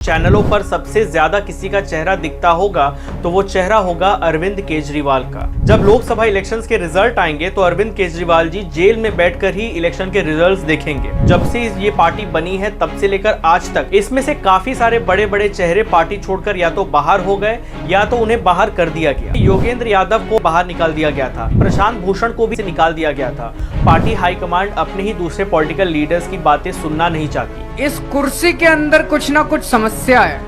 चैनलों पर सबसे ज्यादा किसी का चेहरा दिखता होगा तो वो चेहरा होगा अरविंद केजरीवाल का। जब लोकसभा इलेक्शंस के रिजल्ट आएंगे तो अरविंद केजरीवाल जी जेल में बैठकर ही इलेक्शन के रिजल्ट्स देखेंगे। जब से ये पार्टी बनी है तब से लेकर आज तक इसमें से काफी सारे बड़े बड़े चेहरे पार्टी छोड़कर या तो बाहर हो गए या तो उन्हें बाहर कर दिया गया। योगेंद्र यादव को बाहर निकाल दिया गया था, प्रशांत भूषण को भी निकाल दिया गया था। पार्टी हाईकमांड अपने ही दूसरे पॉलिटिकल लीडर्स की बातें सुनना नहीं चाहती। इस कुर्सी के अंदर कुछ ना कुछ समस्या है।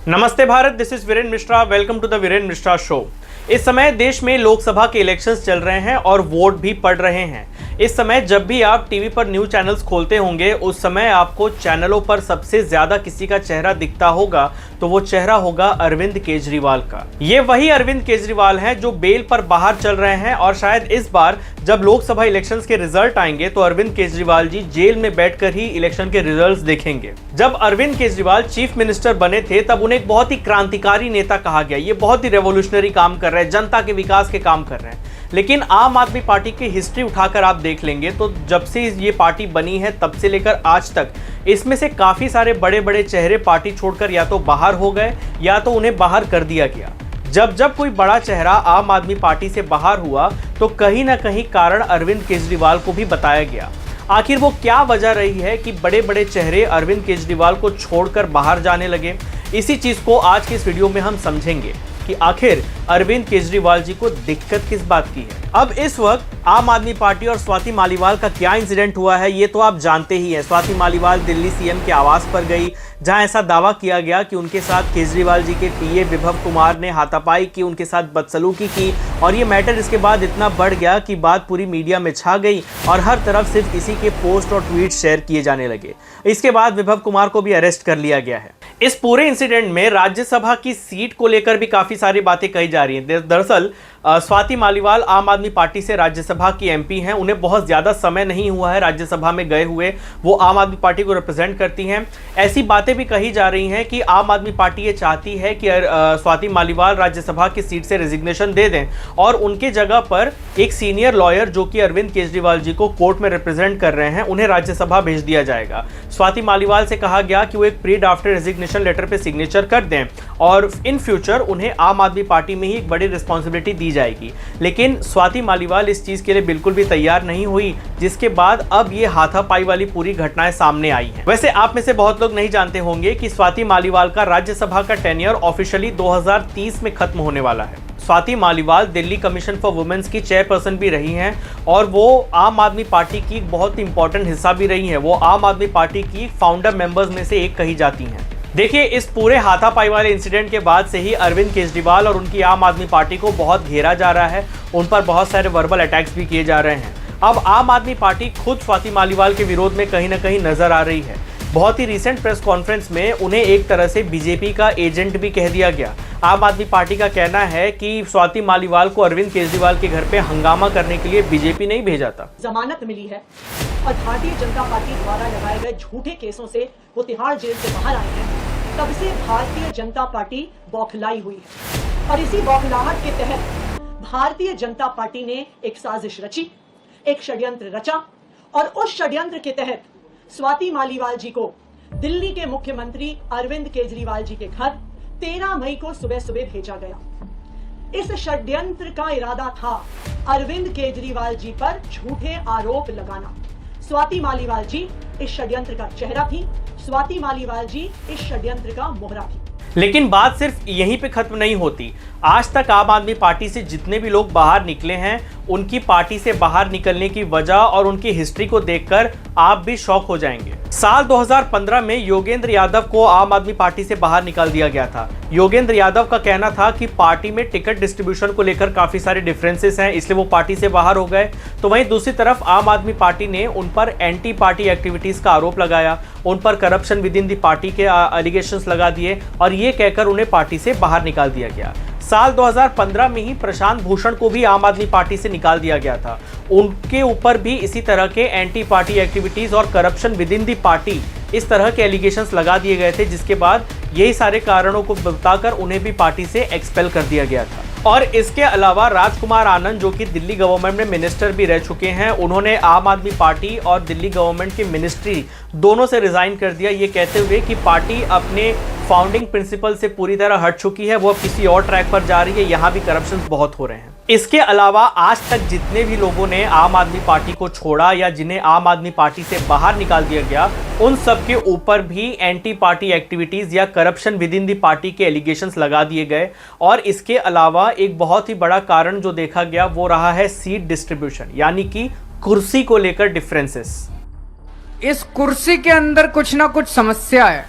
नमस्ते Bharat, this is Virendra Mishra. Welcome to the Virendra Mishra show. इस समय देश में लोकसभा के इलेक्शंस चल रहे हैं और वोट भी पड़ रहे हैं। इस समय जब भी आप टीवी पर न्यूज चैनल्स खोलते होंगे उस समय आपको चैनलों पर सबसे ज्यादा किसी का चेहरा दिखता होगा तो वो चेहरा होगा अरविंद केजरीवाल का। ये वही अरविंद केजरीवाल हैं जो बेल पर बाहर चल रहे हैं और शायद इस बार जब लोकसभा इलेक्शंस के रिजल्ट आएंगे तो अरविंद केजरीवाल जी जेल में बैठकर ही इलेक्शन के रिजल्ट्स देखेंगे। जब अरविंद केजरीवाल चीफ मिनिस्टर बने थे तब उन्हें एक बहुत ही क्रांतिकारी नेता कहा गया। ये बहुत ही रेवोल्यूशनरी काम कर रहे हैं, जनता के विकास के काम कर रहे हैं। लेकिन आम आदमी पार्टी की हिस्ट्री उठाकर आप देख लेंगे तो जब से ये पार्टी बनी है तब से लेकर आज तक इसमें से काफी सारे बड़े बड़े चेहरे पार्टी छोड़कर या तो बाहर हो गए या तो उन्हें बाहर कर दिया गया। जब कोई बड़ा चेहरा आम आदमी पार्टी से बाहर हुआ तो कहीं ना कहीं कारण अरविंद केजरीवाल को भी बताया गया। आखिर वो क्या वजह रही है कि बड़े बड़े चेहरे अरविंद केजरीवाल को छोड़कर बाहर जाने लगे। इसी चीज को आज के इस वीडियो में हम समझेंगे कि आखिर अरविंद केजरीवाल जी को दिक्कत किस बात की है। अब इस वक्त आम आदमी पार्टी और स्वाति मालीवाल का क्या इंसिडेंट हुआ है ये तो आप जानते ही हैं। स्वाति मालीवाल दिल्ली सीएम के आवास पर गई जहां ऐसा दावा किया गया कि उनके साथ केजरीवाल जी के पीए विभव कुमार ने हाथापाई की, उनके साथ बदसलूकी की और ये मैटर इसके बाद इतना बढ़ गया कि बात पूरी मीडिया में छा गई और हर तरफ सिर्फ इसी के पोस्ट और ट्वीट शेयर किए जाने लगे। इसके बाद विभव कुमार को भी अरेस्ट कर लिया गया है। इस पूरे इंसिडेंट में राज्यसभा की सीट को लेकर भी काफी सारी बातें कही जा रही हैं। दरअसल स्वाति मालीवाल आम आदमी पार्टी से राज्यसभा की एमपी हैं, उन्हें बहुत ज्यादा समय नहीं हुआ है राज्यसभा में गए हुए, वो आम आदमी पार्टी को रिप्रेजेंट करती हैं। ऐसी बातें भी कही जा रही हैं कि आम आदमी पार्टी ये चाहती है कि स्वाति मालीवाल राज्यसभा की सीट से रेजिग्नेशन दे दें और उनके जगह पर एक सीनियर लॉयर जो कि अरविंद केजरीवाल जी को कोर्ट में रिप्रेजेंट कर रहे हैं उन्हें राज्यसभा भेज दिया जाएगा। स्वाति मालीवाल से कहा गया कि वो एक प्री ड्राफ्टेड रेजिग्नेशन लेटर पे सिग्नेचर कर दें और इन फ्यूचर उन्हें आम आदमी पार्टी में ही एक बड़ी रिस्पॉन्सिबिलिटी दी जाएगी। लेकिन स्वाति मालीवाल इस चीज के लिए बिल्कुल भी तैयार नहीं हुई, जिसके बाद अब ये हाथापाई वाली पूरी घटनाएं सामने आई हैं। वैसे आप में से बहुत लोग नहीं जानते होंगे कि स्वाति मालीवाल का राज्यसभा का टेन्योर ऑफिशियली 2030 में खत्म होने वाला है। Swati Maliwal Delhi commission for womens की चेयरपर्सन भी रही हैं और वो आम आदमी पार्टी की बहुत इंपॉर्टेंट हिस्सा भी रही हैं। वो आम आदमी पार्टी की फाउंडर मेंबर्स में से एक कही जाती हैं। देखिए, इस पूरे हाथापाई वाले इंसिडेंट के बाद से ही अरविंद केजरीवाल और उनकी आम आदमी पार्टी को बहुत घेरा जा रहा है, उन पर बहुत सारे वर्बल अटैक्स भी किए जा रहे हैं। अब आम आदमी पार्टी खुद स्वाति मालीवाल के विरोध में कहीं ना कहीं नजर आ रही है। बहुत ही रिसेंट प्रेस कॉन्फ्रेंस में उन्हें एक तरह से बीजेपी का एजेंट भी कह दिया गया। आम आदमी पार्टी का कहना है कि स्वाति मालीवाल को अरविंद केजरीवाल के घर पे हंगामा करने के लिए बीजेपी नहीं भेजा था। जमानत मिली है और भारतीय जनता पार्टी द्वारा लगाए गए झूठे केसों से वो तिहाड़ जेल से बाहर आए हैं, तब से भारतीय जनता पार्टी बौखलाई हुई है और इसी बौखलाहट के तहत भारतीय जनता पार्टी ने एक साजिश रची, एक षड्यंत्र रचा और उस षड्यंत्र के तहत स्वाति मालीवाल जी को दिल्ली के मुख्यमंत्री अरविंद केजरीवाल जी के घर 13 मई को सुबह सुबह भेजा गया। इस षड्यंत्र का इरादा था अरविंद केजरीवाल जी पर झूठे आरोप लगाना। स्वाति मालीवाल जी इस षड्यंत्र का चेहरा थी, स्वाति मालीवाल जी इस षड्यंत्र का मोहरा थी। लेकिन बात सिर्फ यहीं पे खत्म नहीं होती। आज तक आम आदमी पार्टी से जितने भी लोग बाहर निकले हैं उनकी पार्टी से बाहर निकलने की वजह और उनकी हिस्ट्री को देखकर आप भी शॉक हो जाएंगे। साल 2015 में योगेंद्र यादव को आम आदमी पार्टी से बाहर निकाल दिया गया था। योगेंद्र यादव का कहना था कि पार्टी में टिकट डिस्ट्रीब्यूशन को लेकर काफी सारे डिफरेंसेस हैं, इसलिए वो पार्टी से बाहर हो गए। तो वहीं दूसरी तरफ आम आदमी पार्टी ने उन पर एंटी पार्टी एक्टिविटीज का आरोप लगाया, उन पर corruption with in the party के एलिगेशंस लगा दिए और ये कहकर उन्हें पार्टी से बाहर निकाल दिया गया। साल 2015 में ही प्रशांत भूषण को भी आम आदमी पार्टी से निकाल दिया गया था। उनके ऊपर भी इसी तरह के एंटी पार्टी एक्टिविटीज और corruption with in the party इस तरह के एलिगेशंस लगा दिए गए थे, जिसके बाद यही सारे कारणों को बताकर उन्हें भी पार्टी से एक्सपेल कर दिया गया था। और इसके अलावा राजकुमार आनंद, जो कि दिल्ली गवर्नमेंट में मिनिस्टर भी रह चुके हैं, उन्होंने आम आदमी पार्टी और दिल्ली गवर्नमेंट की मिनिस्ट्री दोनों से रिजाइन कर दिया, ये कहते हुए कि पार्टी अपने फाउंडिंग प्रिंसिपल से पूरी तरह हट चुकी है, वो अब किसी और ट्रैक पर जा रही है, यहाँ भी करप्शन बहुत हो रहे हैं। इसके अलावा आज तक जितने भी लोगों ने आम आदमी पार्टी को छोड़ा या जिन्हें आम आदमी पार्टी से बाहर निकाल दिया गया, उन सब के ऊपर भी एंटी पार्टी एक्टिविटीज या corruption with in the party के एलिगेशंस लगा दिए गए। और इसके अलावा एक बहुत ही बड़ा कारण जो देखा गया वो रहा है सीट डिस्ट्रीब्यूशन, यानी कि कुर्सी को लेकर डिफरेंसेस। इस कुर्सी के अंदर कुछ ना कुछ समस्या है।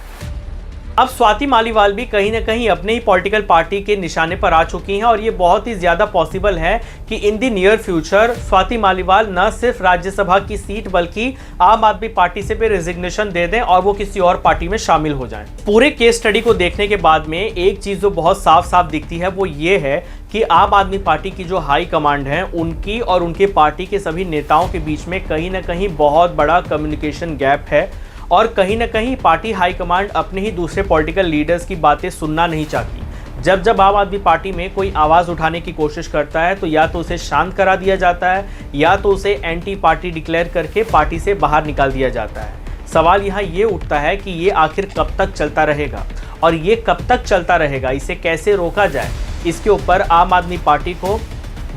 अब स्वाति मालीवाल भी कहीं ना कहीं अपने ही पॉलिटिकल पार्टी के निशाने पर आ चुकी हैं और ये बहुत ही ज्यादा पॉसिबल है कि in the near future Swati Maliwal न सिर्फ राज्यसभा की सीट बल्कि आम आदमी पार्टी से भी रेजिग्नेशन दे दें और वो किसी और पार्टी में शामिल हो जाएं। पूरे केस स्टडी को देखने के बाद में एक चीज जो बहुत साफ साफ दिखती है वो ये है कि आम आदमी पार्टी की जो हाई कमांड है उनकी और उनके पार्टी के सभी नेताओं के बीच में कहीं ना कहीं बहुत बड़ा कम्युनिकेशन गैप है और कहीं ना कहीं पार्टी हाईकमांड अपने ही दूसरे पॉलिटिकल लीडर्स की बातें सुनना नहीं चाहती। जब आम आदमी पार्टी में कोई आवाज़ उठाने की कोशिश करता है तो या तो उसे शांत करा दिया जाता है या तो उसे एंटी पार्टी डिक्लेयर करके पार्टी से बाहर निकाल दिया जाता है। सवाल यहाँ ये उठता है कि ये आखिर कब तक चलता रहेगा और ये कब तक चलता रहेगा, इसे कैसे रोका जाए, इसके ऊपर आम आदमी पार्टी को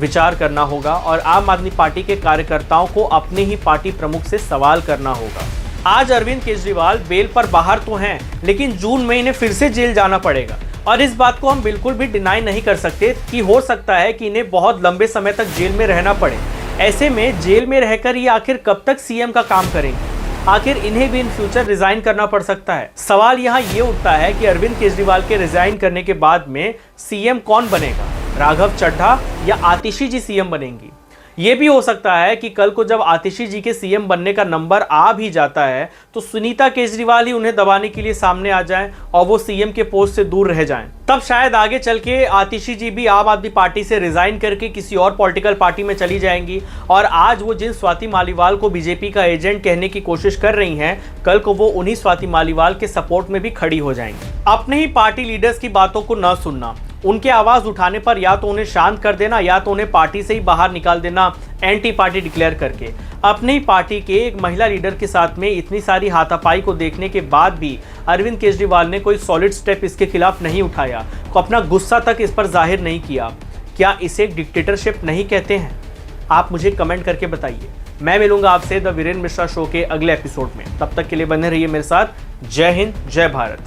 विचार करना होगा और आम आदमी पार्टी के कार्यकर्ताओं को अपने ही पार्टी प्रमुख से सवाल करना होगा। आज अरविंद केजरीवाल बेल पर बाहर तो हैं, लेकिन जून में इन्हें फिर से जेल जाना पड़ेगा और इस बात को हम बिल्कुल भी डिनाई नहीं कर सकते कि हो सकता है कि इन्हें बहुत लंबे समय तक जेल में रहना पड़े। ऐसे में जेल में रहकर ये आखिर कब तक सीएम का काम करेंगे? आखिर इन्हें भी इन फ्यूचर रिजाइन करना पड़ सकता है। सवाल यहाँ ये उठता है कि अरविंद केजरीवाल के रिजाइन करने के बाद में सीएम कौन बनेगा? राघव चड्ढा या आतिशी जी सीएम बनेंगी? ये भी हो सकता है कि कल को जब आतिशी जी के सीएम बनने का नंबर आ भी जाता है तो सुनीता केजरीवाल ही उन्हें दबाने के लिए सामने आ जाएं और वो सीएम के पोस्ट से दूर रह जाएं। तब शायद आगे चल के आतिशी जी भी आम आदमी पार्टी से रिजाइन करके किसी और पॉलिटिकल पार्टी में चली जाएंगी और आज वो जिन स्वाति मालीवाल को बीजेपी का एजेंट कहने की कोशिश कर रही हैं, कल को वो उन्हीं स्वाति मालीवाल के सपोर्ट में भी खड़ी हो जाएंगी। अपने ही पार्टी लीडर्स की बातों को न सुनना, उनके आवाज उठाने पर या तो उन्हें शांत कर देना या तो उन्हें पार्टी से ही बाहर निकाल देना एंटी पार्टी डिक्लेयर करके। अपनी ही पार्टी के एक महिला लीडर के साथ में इतनी सारी हाथापाई को देखने के बाद भी अरविंद केजरीवाल ने कोई सॉलिड स्टेप इसके खिलाफ नहीं उठाया, को अपना गुस्सा तक इस पर जाहिर नहीं किया। क्या इसे एक डिक्टेटरशिप नहीं कहते हैं? आप मुझे कमेंट करके बताइए। मैं मिलूंगा आपसे द वीरेंद्र मिश्रा शो के अगले एपिसोड में। तब तक के लिए बने रहिए मेरे साथ। जय हिंद, जय भारत।